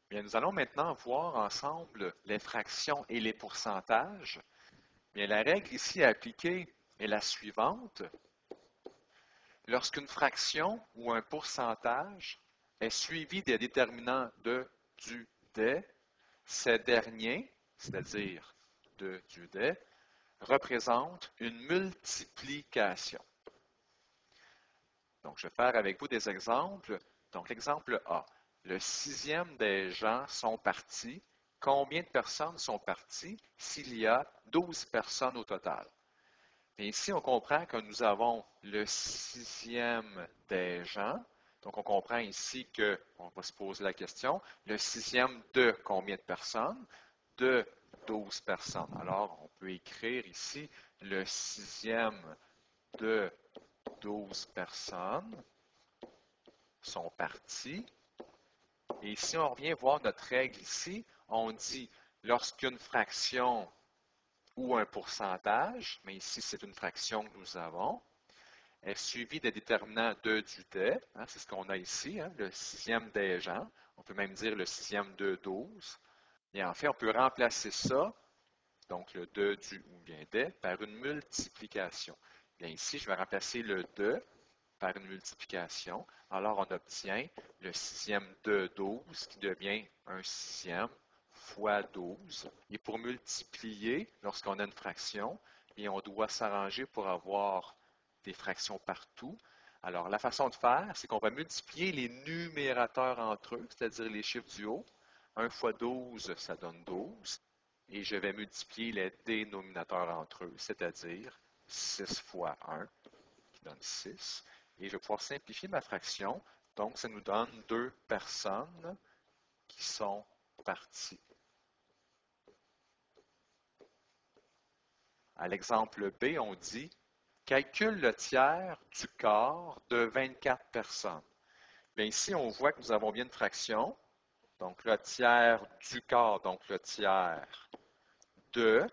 Bien, nous allons maintenant voir ensemble les fractions et les pourcentages. Bien, la règle ici à appliquer est la suivante. Lorsqu'une fraction ou un pourcentage est suivi des déterminants de, du, des, ces derniers, c'est-à-dire de, du, des, représentent une multiplication. Donc, je vais faire avec vous des exemples. Donc, l'exemple A. Le sixième des gens sont partis. Combien de personnes sont parties s'il y a 12 personnes au total? Et ici, on comprend que nous avons le sixième des gens. Donc, on comprend ici qu'on va se poser la question, le sixième de combien de personnes? De 12 personnes. Alors, on peut écrire ici le sixième de 12 personnes sont partis. Et si on revient voir notre règle ici, on dit lorsqu'une fraction ou un pourcentage, mais ici c'est une fraction que nous avons, est suivie des déterminants de du des, c'est ce qu'on a ici, le sixième des gens, on peut même dire le sixième de 12. Et en fait, on peut remplacer ça, donc le de, du ou bien des, par une multiplication. Bien ici, je vais remplacer le de par une multiplication. Alors, on obtient le sixième de 12 qui devient un sixième fois 12. Et pour multiplier, lorsqu'on a une fraction, bien, on doit s'arranger pour avoir des fractions partout. Alors, la façon de faire, c'est qu'on va multiplier les numérateurs entre eux, c'est-à-dire les chiffres du haut. 1 fois 12, ça donne 12. Et je vais multiplier les dénominateurs entre eux, c'est-à-dire 6 fois 1, qui donne 6. Et je vais pouvoir simplifier ma fraction. Donc, ça nous donne 2 personnes qui sont parties. À l'exemple B, on dit calcule le tiers du quart de 24 personnes. Bien, ici, on voit que nous avons bien une fraction. Donc, le tiers du quart, donc le tiers de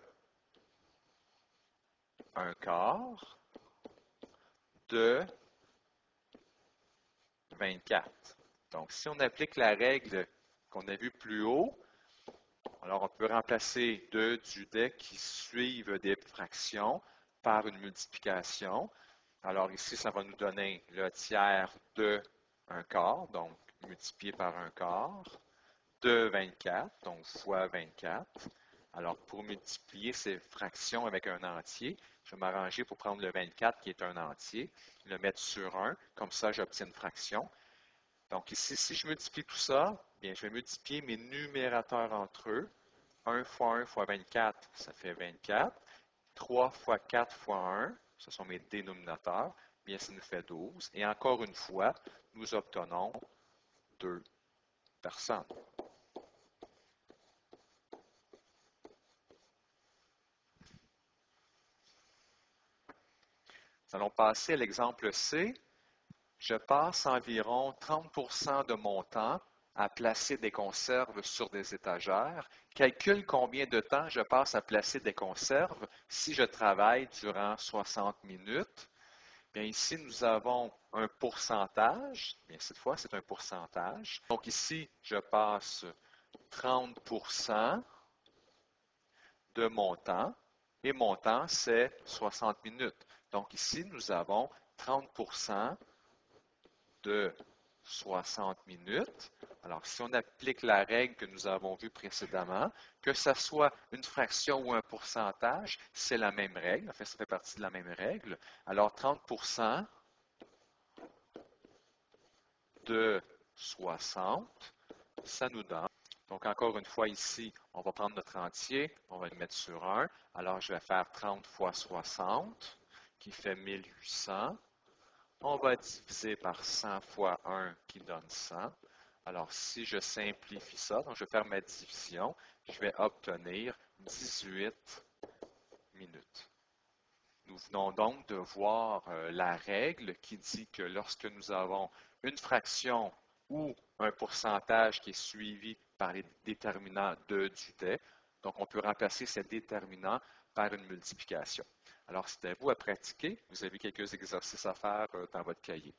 un quart de 24. Donc, si on applique la règle qu'on a vue plus haut, alors on peut remplacer 2 du des qui suivent des fractions par une multiplication. Alors ici, ça va nous donner le tiers de un quart, donc multiplié par un quart, de 24, donc fois 24. Alors pour multiplier ces fractions avec un entier, je vais m'arranger pour prendre le 24 qui est un entier, le mettre sur 1, comme ça j'obtiens une fraction. Donc ici, si je multiplie tout ça, bien, je vais multiplier mes numérateurs entre eux. 1 fois 1 fois 24, ça fait 24. 3 fois 4 fois 1, ce sont mes dénominateurs, bien, ça nous fait 12. Et encore une fois, nous obtenons 2 personnes. Nous allons passer à l'exemple C. Je passe environ 30% de mon temps à placer des conserves sur des étagères. Calcule combien de temps je passe à placer des conserves si je travaille durant 60 minutes. Bien, ici, nous avons un pourcentage. Bien, cette fois, c'est un pourcentage. Donc ici, je passe 30% de mon temps. Et mon temps, c'est 60 minutes. Donc ici, nous avons 30% de 60 minutes. Alors, si on applique la règle que nous avons vue précédemment, que ce soit une fraction ou un pourcentage, c'est la même règle. En fait, ça fait partie de la même règle. Alors, 30% de 60, ça nous donne. Donc, encore une fois, ici, on va prendre notre entier, on va le mettre sur 1. Alors, je vais faire 30 fois 60, qui fait 1800. On va diviser par 100 fois 1 qui donne 100. Alors, si je simplifie ça, donc je vais faire ma division, je vais obtenir 18 minutes. Nous venons donc de voir la règle qui dit que lorsque nous avons une fraction ou un pourcentage qui est suivi par les déterminants de du des, donc on peut remplacer ces déterminants par une multiplication. Alors, c'est à vous à pratiquer. Vous avez quelques exercices à faire dans votre cahier.